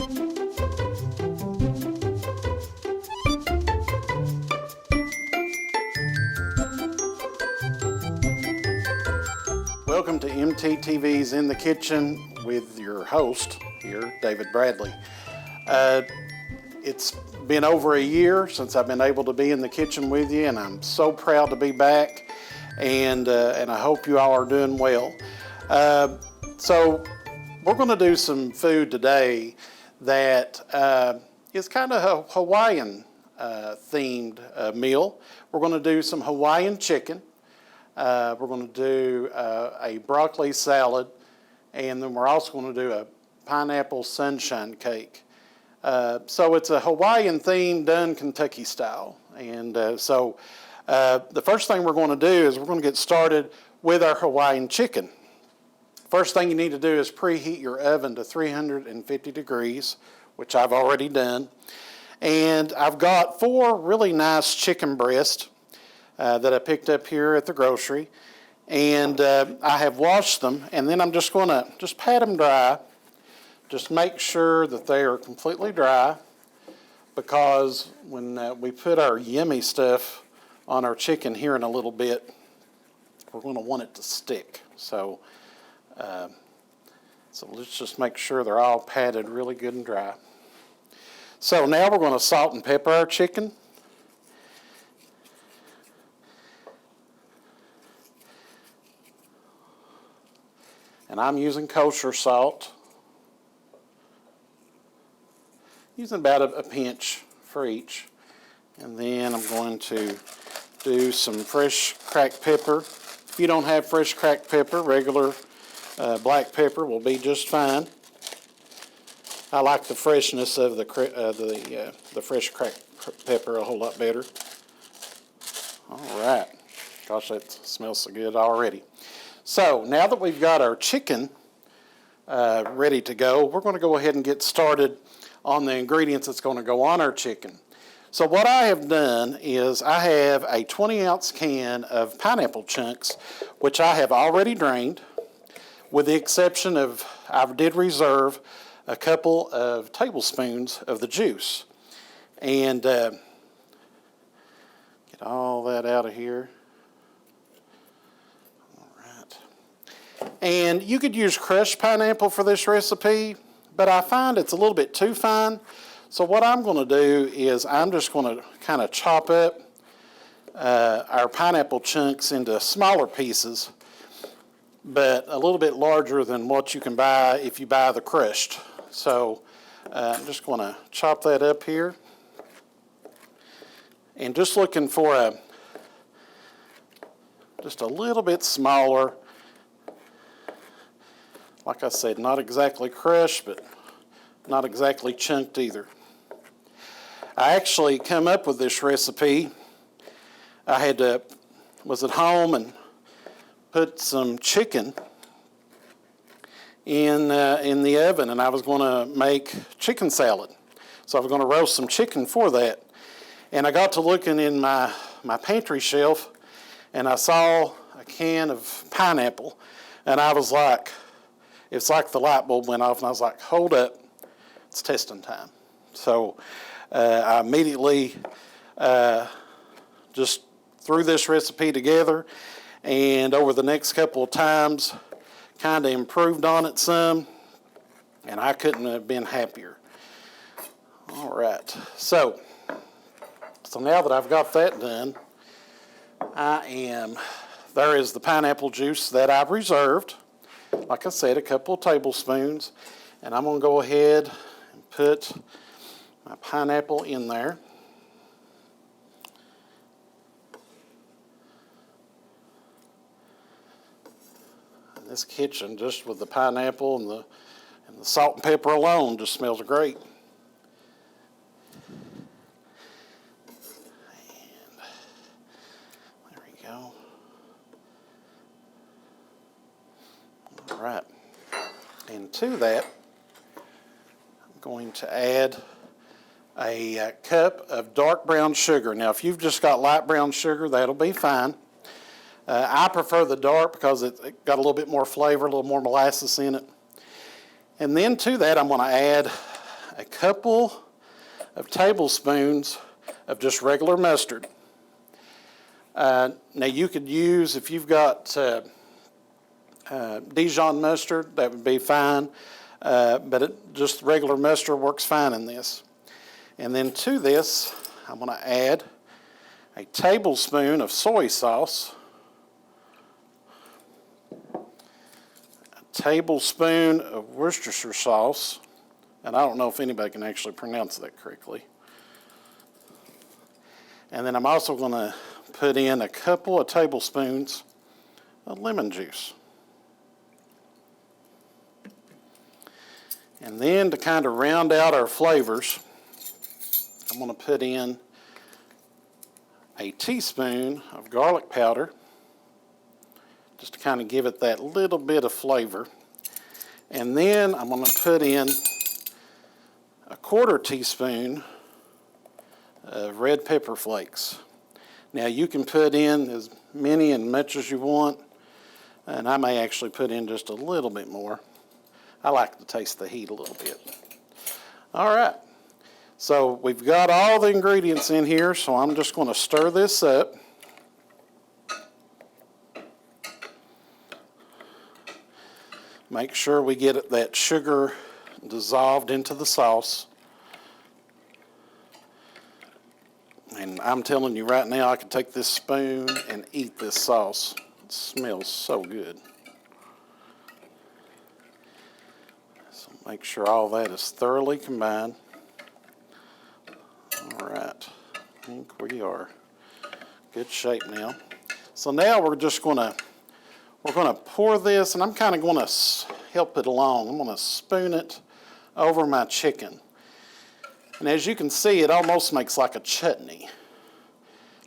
Welcome to MTTV's In the Kitchen with your host here, David Bradley. It's been over a year since I've been able to be in the kitchen with you, and I'm so proud to be back, and I hope you all are doing well. So we're going to do some food today that is kind of a Hawaiian themed meal. We're going to do some Hawaiian chicken. We're going to do a broccoli salad, and then we're also going to do a pineapple sunshine cake. So it's a Hawaiian theme done Kentucky style. And so the first thing we're going to do is we're going to get started with our Hawaiian chicken. First thing you need to do is preheat your oven to 350 degrees, which I've already done. And I've got 4 really nice chicken breasts that I picked up here at the grocery. And I have washed them, and then I'm just going to pat them dry. Just make sure that they are completely dry, because when we put our yummy stuff on our chicken here in a little bit, we're going to want it to stick. So let's just make sure they're all patted really good and dry. So now we're going to salt and pepper our chicken. And I'm using kosher salt. Using about a pinch for each. And then I'm going to do some fresh cracked pepper. If you don't have fresh cracked pepper, regular black pepper will be just fine. I like the freshness of the fresh cracked pepper a whole lot better. All right. Gosh, that smells so good already. So now that we've got our chicken ready to go, we're going to go ahead and get started on the ingredients that's going to go on our chicken. So what I have done is I have a 20-ounce can of pineapple chunks, which I have already drained, with the exception of I did reserve a couple of tablespoons of the juice. And get all that out of here. All right. And you could use crushed pineapple for this recipe, but I find it's a little bit too fine. So what I'm going to do is I'm just going to kind of chop up our pineapple chunks into smaller pieces, but a little bit larger than what you can buy if you buy the crushed. So I'm just going to chop that up here. And just looking for just a little bit smaller. Like I said, not exactly crushed, but not exactly chunked either. I actually come up with this recipe. I was at home and put some chicken in the oven, and I was going to make chicken salad. So I was going to roast some chicken for that. And I got to looking in my pantry shelf, and I saw a can of pineapple, and I was like, it's like the light bulb went off, and I was like, hold up, it's testing time. So I immediately just threw this recipe together, and over the next couple of times, kind of improved on it some, and I couldn't have been happier. All right, so now that I've got that done, there is the pineapple juice that I've reserved. Like I said, a couple of tablespoons, and I'm going to go ahead and put my pineapple in there. And this kitchen, just with the pineapple and the salt and pepper alone, just smells great. And there we go. All right. And to that, I'm going to add a cup of dark brown sugar. Now, if you've just got light brown sugar, that'll be fine. I prefer the dark because it got a little bit more flavor, a little more molasses in it. And then to that, I'm going to add a couple of tablespoons of just regular mustard. Now you could use, if you've got Dijon mustard, that would be fine, but just regular mustard works fine in this. And then to this, I'm going to add a tablespoon of soy sauce, a tablespoon of Worcestershire sauce, and I don't know if anybody can actually pronounce that correctly. And then I'm also going to put in a couple of tablespoons of lemon juice. And then to kind of round out our flavors, I'm going to put in a teaspoon of garlic powder, just to kind of give it that little bit of flavor. And then I'm going to put in a 1/4 teaspoon of red pepper flakes. Now you can put in as many and much as you want, and I may actually put in just a little bit more. I like to taste the heat a little bit. All right, so we've got all the ingredients in here, so I'm just going to stir this up. Make sure we get that sugar dissolved into the sauce. And I'm telling you right now, I could take this spoon and eat this sauce. It smells so good. So make sure all that is thoroughly combined. All right, I think we are good shape now. So now we're going to pour this, and I'm kind of going to help it along. I'm going to spoon it over my chicken. And as you can see, it almost makes like a chutney,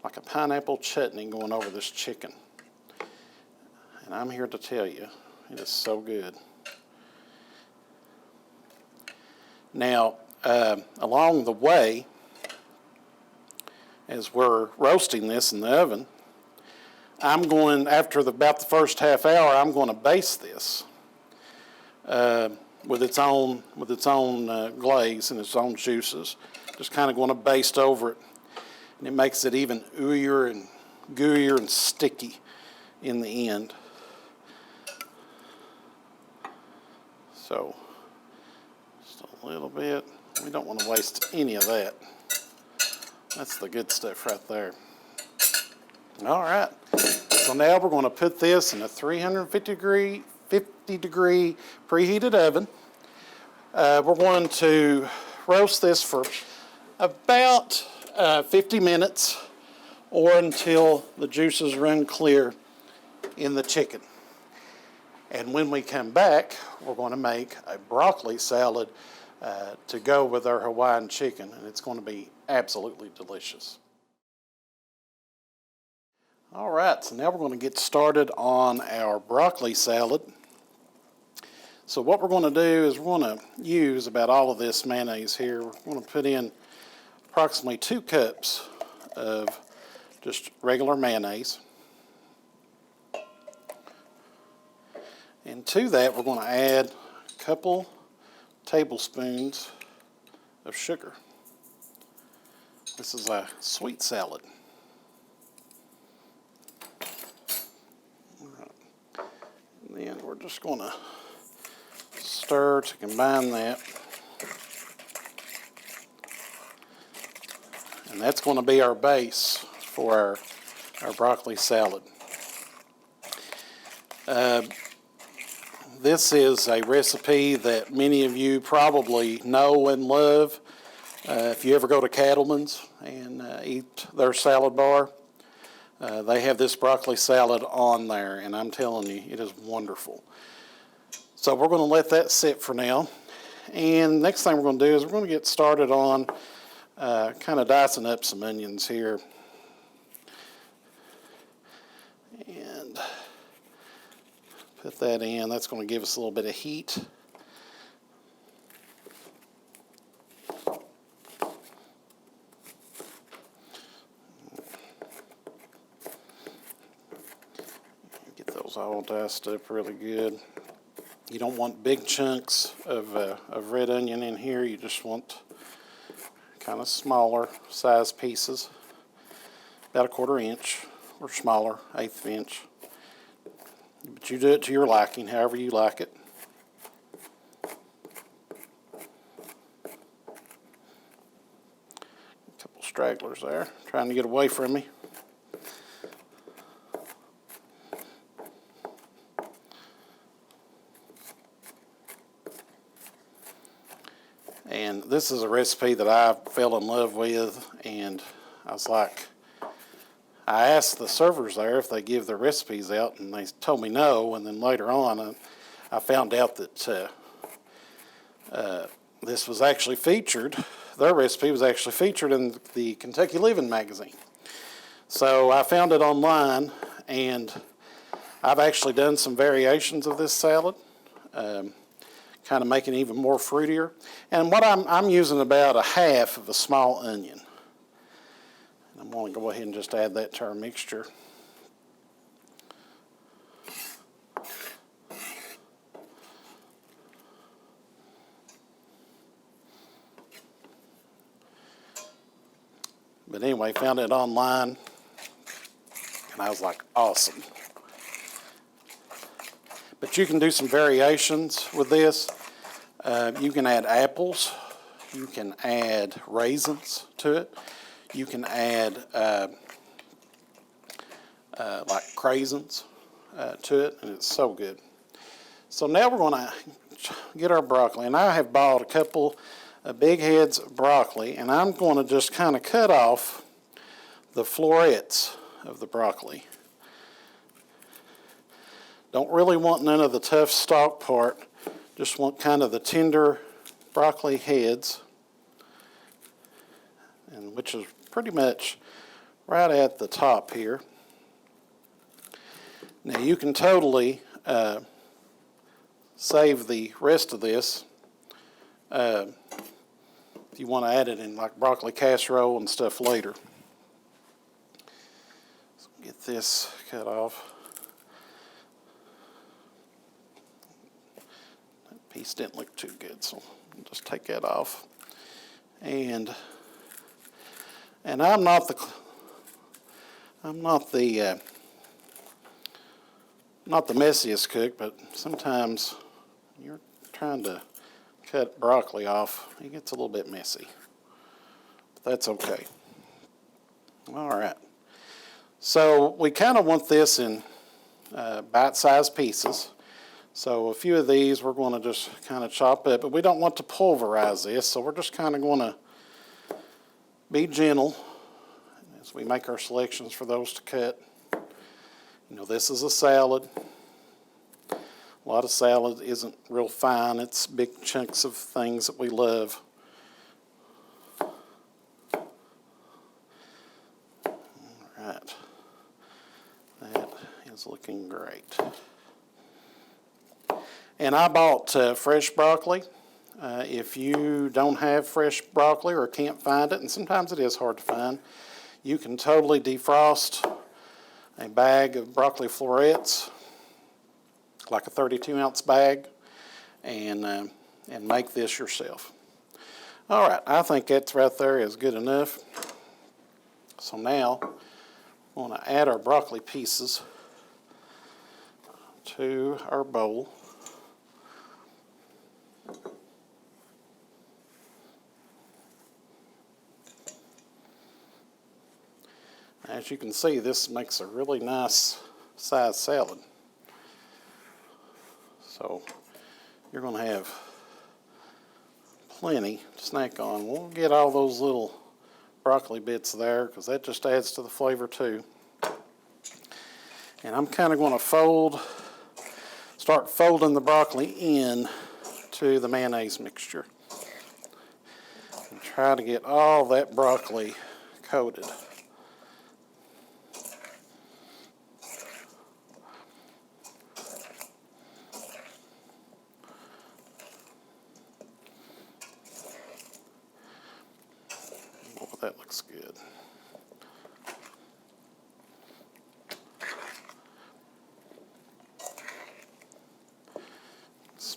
like a pineapple chutney going over this chicken. And I'm here to tell you, it is so good. Now, along the way, as we're roasting this in the oven, I'm going, after about the first half hour, I'm going to baste this with its own glaze and its own juices. Just kind of going to baste over it, and it makes it even ooier and gooier and sticky in the end. So just a little bit. We don't want to waste any of that. That's the good stuff right there. All right. So now we're going to put this in a 350 degree preheated oven. We're going to roast this for about 50 minutes or until the juices run clear in the chicken. And when we come back, we're going to make a broccoli salad to go with our Hawaiian chicken, and it's going to be absolutely delicious. All right, so now we're going to get started on our broccoli salad. So what we're going to do is we're going to use about all of this mayonnaise here. We're going to put in approximately 2 cups of just regular mayonnaise. And to that, we're going to add a couple tablespoons of sugar. This is a sweet salad. And then we're just going to stir to combine that. And that's going to be our base for our broccoli salad. This is a recipe that many of you probably know and love. If you ever go to Cattleman's and eat their salad bar, they have this broccoli salad on there, and I'm telling you, it is wonderful. So we're going to let that sit for now. And next thing we're going to do is we're going to get started on kind of dicing up some onions here. And put that in. That's going to give us a little bit of heat. Get those all diced up really good. You don't want big chunks of red onion in here. You just want kind of smaller size pieces, about 1/4 inch or smaller, 1/8 inch. But you do it to your liking, however you like it. A couple stragglers there, trying to get away from me. And this is a recipe that I fell in love with, and I was like, I asked the servers there if they give their recipes out, and they told me no. And then later on, I found out that this was actually featured. Their recipe was actually featured in the Kentucky Living magazine. So I found it online, and I've actually done some variations of this salad, kind of making it even more fruitier. And what I'm using about 1/2 of a small onion. I'm going to go ahead and just add that to our mixture. But anyway, found it online, and I was like, awesome. But you can do some variations with this. You can add apples. You can add raisins to it. You can add like craisins to it, and it's so good. So now we're going to get our broccoli, and I have bought a couple of big heads of broccoli, and I'm going to just kind of cut off the florets of the broccoli. Don't really want none of the tough stalk part, just want kind of the tender broccoli heads, and which is pretty much right at the top here. Now you can totally save the rest of this if you want to add it in like broccoli casserole and stuff later. So get this cut off. That piece didn't look too good, so I'll just take that off. And I'm not the messiest cook, but sometimes when you're trying to cut broccoli off, it gets a little bit messy. But that's okay. All right. So we kind of want this in bite-sized pieces. So a few of these we're going to just kind of chop up, but we don't want to pulverize this, so we're just kind of going to be gentle as we make our selections for those to cut. You know, this is a salad. A lot of salad isn't real fine. It's big chunks of things that we love. All right. That is looking great. And I bought fresh broccoli. If you don't have fresh broccoli or can't find it, and sometimes it is hard to find, you can totally defrost a bag of broccoli florets, like a 32-ounce bag, and make this yourself. All right, I think that's right there is good enough. So now I want to add our broccoli pieces to our bowl. As you can see, this makes a really nice sized salad. So you're going to have plenty to snack on. We'll get all those little broccoli bits there because that just adds to the flavor too. And I'm kind of going to start folding the broccoli in to the mayonnaise mixture. And try to get all that broccoli coated. That looks good.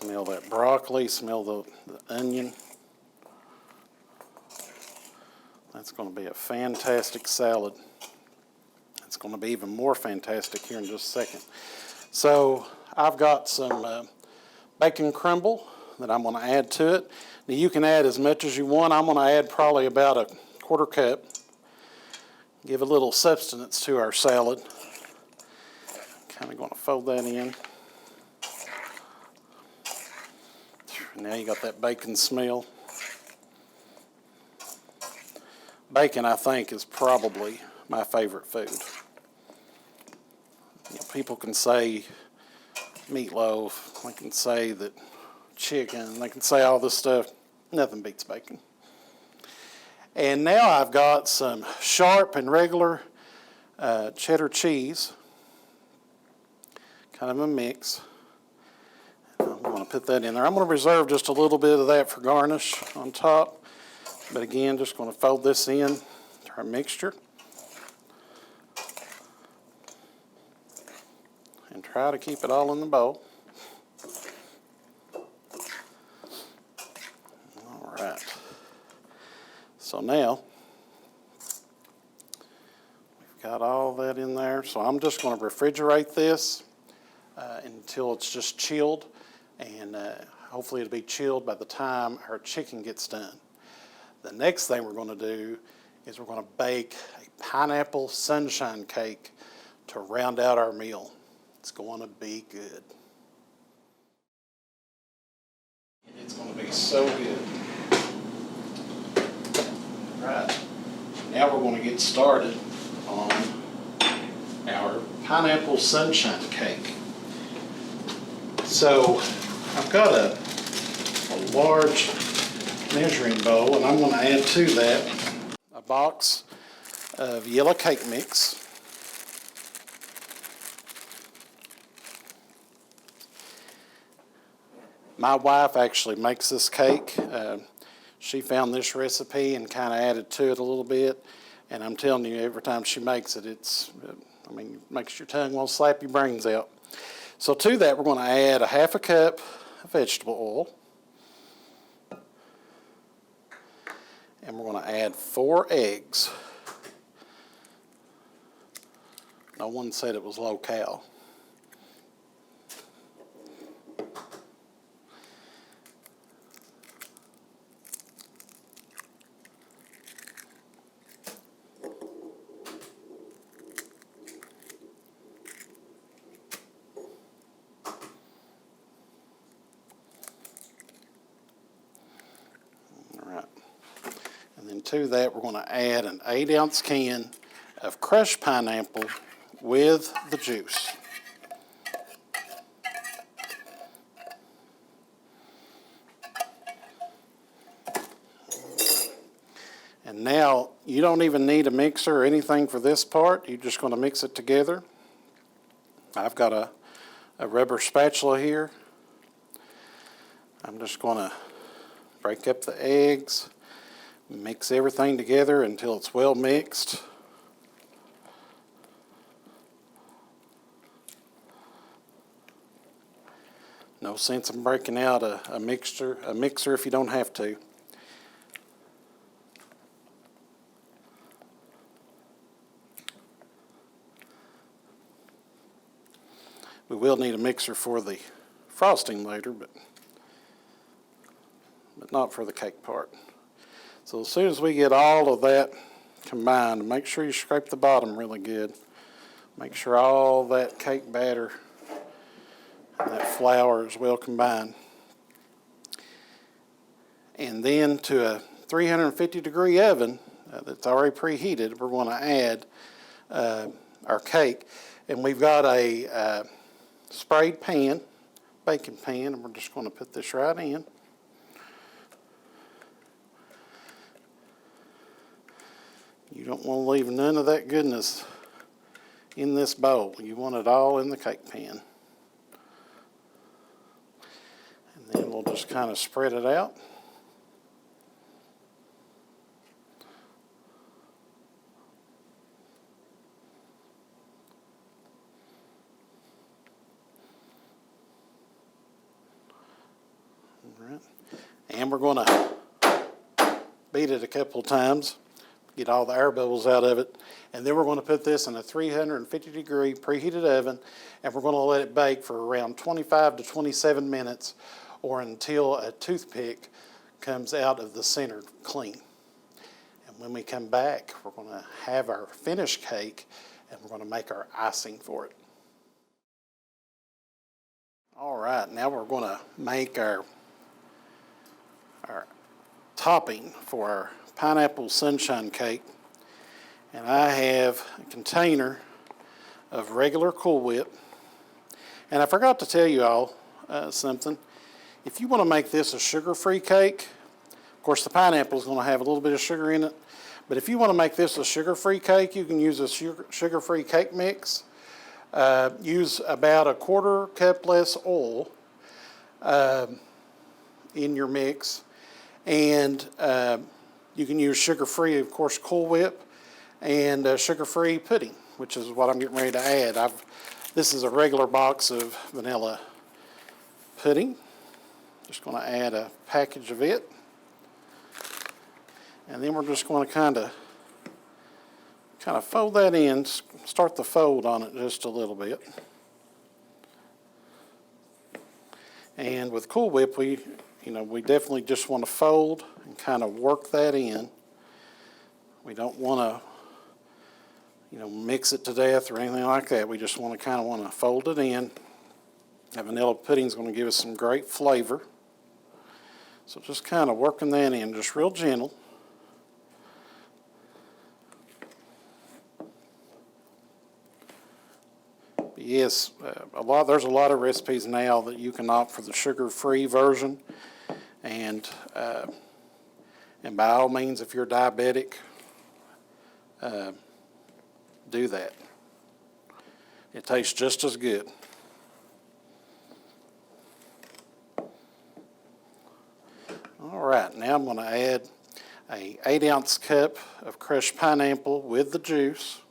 Smell that broccoli, smell the onion. That's going to be a fantastic salad. It's going to be even more fantastic here in just a second. So I've got some bacon crumble that I'm going to add to it. Now you can add as much as you want. I'm going to add probably about a 1/4 cup. Give a little substance to our salad. Kind of going to fold that in. Now you got that bacon smell. Bacon, I think, is probably my favorite food. You know, people can say meatloaf, they can say that chicken, they can say all this stuff. Nothing beats bacon. And now I've got some sharp and regular cheddar cheese, kind of a mix. I'm going to put that in there. I'm going to reserve just a little bit of that for garnish on top. But again, just going to fold this in to our mixture. And try to keep it all in the bowl. All right. So now, we've got all that in there. So I'm just going to refrigerate this until it's just chilled. And hopefully it'll be chilled by the time our chicken gets done. The next thing we're going to do is we're going to bake a pineapple sunshine cake to round out our meal. It's going to be good. It's going to be so good. Right. Now we're going to get started on our pineapple sunshine cake. So I've got a large measuring bowl, and I'm going to add to that a box of yellow cake mix. My wife actually makes this cake. She found this recipe and kind of added to it a little bit, and I'm telling you, every time she makes it, it makes your tongue want to slap your brains out. So to that, we're going to add a 1/2 cup of vegetable oil. And we're going to add 4 eggs. No one said it was low-cal. All right. And then to that, we're going to add an 8-ounce can of crushed pineapple with the juice. And now, you don't even need a mixer or anything for this part. You're just going to mix it together. I've got a rubber spatula here. I'm just going to break up the eggs. Mix everything together until it's well mixed. No sense in breaking out a mixer if you don't have to. We will need a mixer for the frosting later, but not for the cake part. So as soon as we get all of that combined, make sure you scrape the bottom really good. Make sure all that cake batter and that flour is well combined. And then to a 350-degree oven that's already preheated, we're going to add our cake. And we've got a sprayed pan, baking pan, and we're just going to put this right in. You don't want to leave none of that goodness in this bowl. You want it all in the cake pan. And then we'll just kind of spread it out. then we're going to beat it a couple of times, get all the air bubbles out of it, and then we're going to put this in a 350-degree preheated oven, and we're going to let it bake for around 25 to 27 minutes, or until a toothpick comes out of the center clean. And when we come back, we're going to have our finished cake, and we're going to make our icing for it. All right, now we're going to make our topping for our pineapple sunshine cake. And I have a container of regular Cool Whip. And I forgot to tell you all something. If you want to make this a sugar-free cake, of course the pineapple is going to have a little bit of sugar in it, but if you want to make this a sugar-free cake, you can use a sugar-free cake mix. Use about a 1/4 cup less oil in your mix. And you can use sugar-free, of course, Cool Whip, and sugar-free pudding, which is what I'm getting ready to add. This is a regular box of vanilla pudding. Just going to add a package of it. And then we're just going to kind of fold that in, start the fold on it just a little bit. And with Cool Whip, we definitely just want to fold and kind of work that in. We don't want to, mix it to death or anything like that. We just want to fold it in. That vanilla pudding is going to give us some great flavor. So just kind of working that in, just real gentle. Yes, there's a lot of recipes now that you can opt for the sugar-free version, and by all means, if you're diabetic, do that. It tastes just as good. All right, now I'm going to add a 8-ounce cup of crushed pineapple with the juice.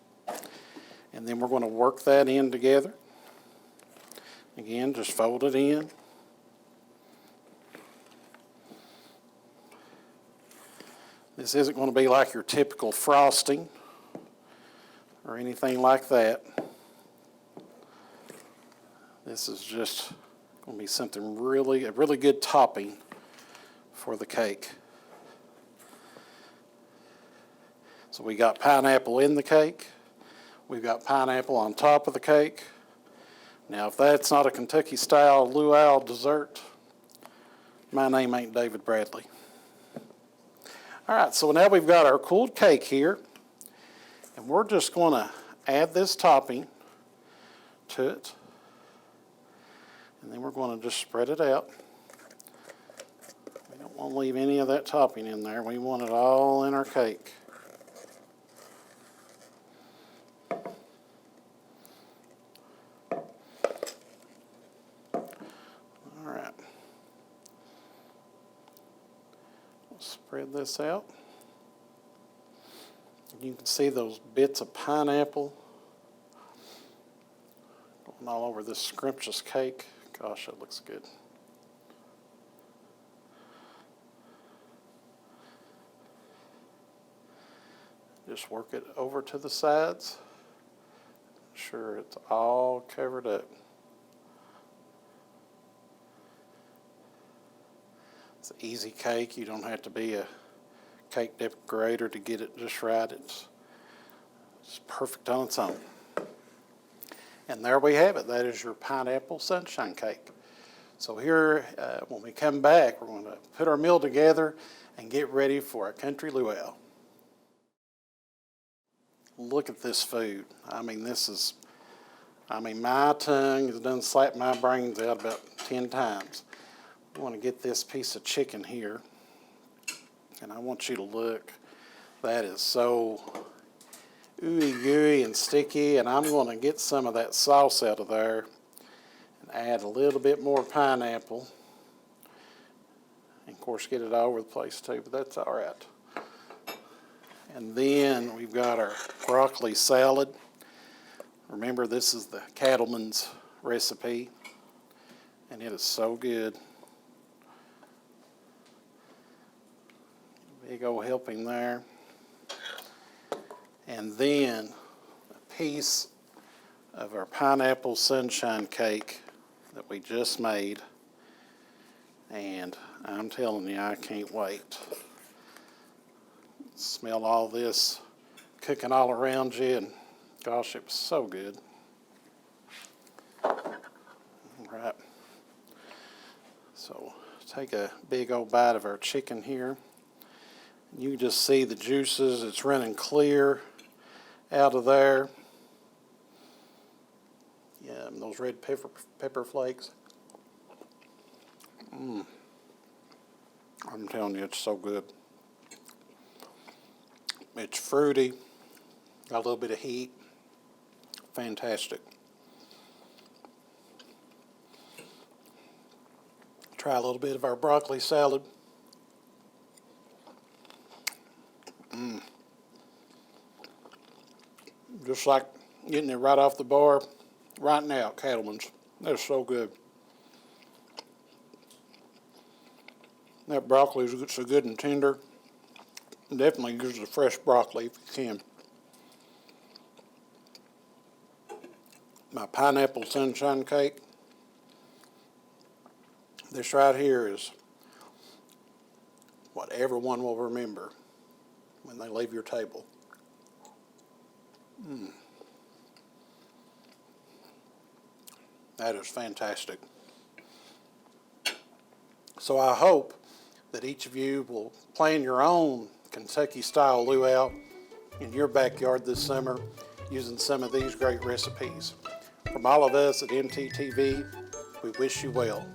And then we're going to work that in together. Again, just fold it in. This isn't going to be like your typical frosting or anything like that. This is just going to be something a really good topping for the cake. So we got pineapple in the cake. We've got pineapple on top of the cake. Now, if that's not a Kentucky-style luau dessert, my name ain't David Bradley. All right, so now we've got our cooled cake here, and we're just going to add this topping to it. And then we're going to just spread it out. We don't want to leave any of that topping in there. We want it all in our cake. Spread this out. You can see those bits of pineapple going all over this scrumptious cake. Gosh, that looks good. Just work it over to the sides. Sure, it's all covered up. It's an easy cake. You don't have to be a cake decorator to get it just right. It's perfect on its own. And there we have it. That is your pineapple sunshine cake. So here, when we come back, we're going to put our meal together and get ready for a country luau. Look at this food. My tongue has done slapped my brains out about 10 times. I want to get this piece of chicken here, and I want you to look. That is so ooey gooey and sticky, and I'm going to get some of that sauce out of there and add a little bit more pineapple, and of course get it all over the place too, but that's all right. And then we've got our broccoli salad. Remember, this is the cattleman's recipe, and it is so good. Big old helping there. And then a piece of our pineapple sunshine cake that we just made. And I'm telling you, I can't wait. Smell all this cooking all around you, and gosh, it was so good. All right. So take a big old bite of our chicken here. You can just see the juices. It's running clear out of there. Yeah, and those red pepper flakes. I'm telling you, it's so good. It's fruity, got a little bit of heat. Fantastic. Try a little bit of our broccoli salad. Just like getting it right off the bar right now, Cattleman's. That's so good. That broccoli is so good and tender. Definitely use the fresh broccoli if you can. My pineapple sunshine cake. This right here is what everyone will remember when they leave your table. That is fantastic. So I hope that each of you will plan your own Kentucky-style luau in your backyard this summer using some of these great recipes. From all of us at MTTV, we wish you well.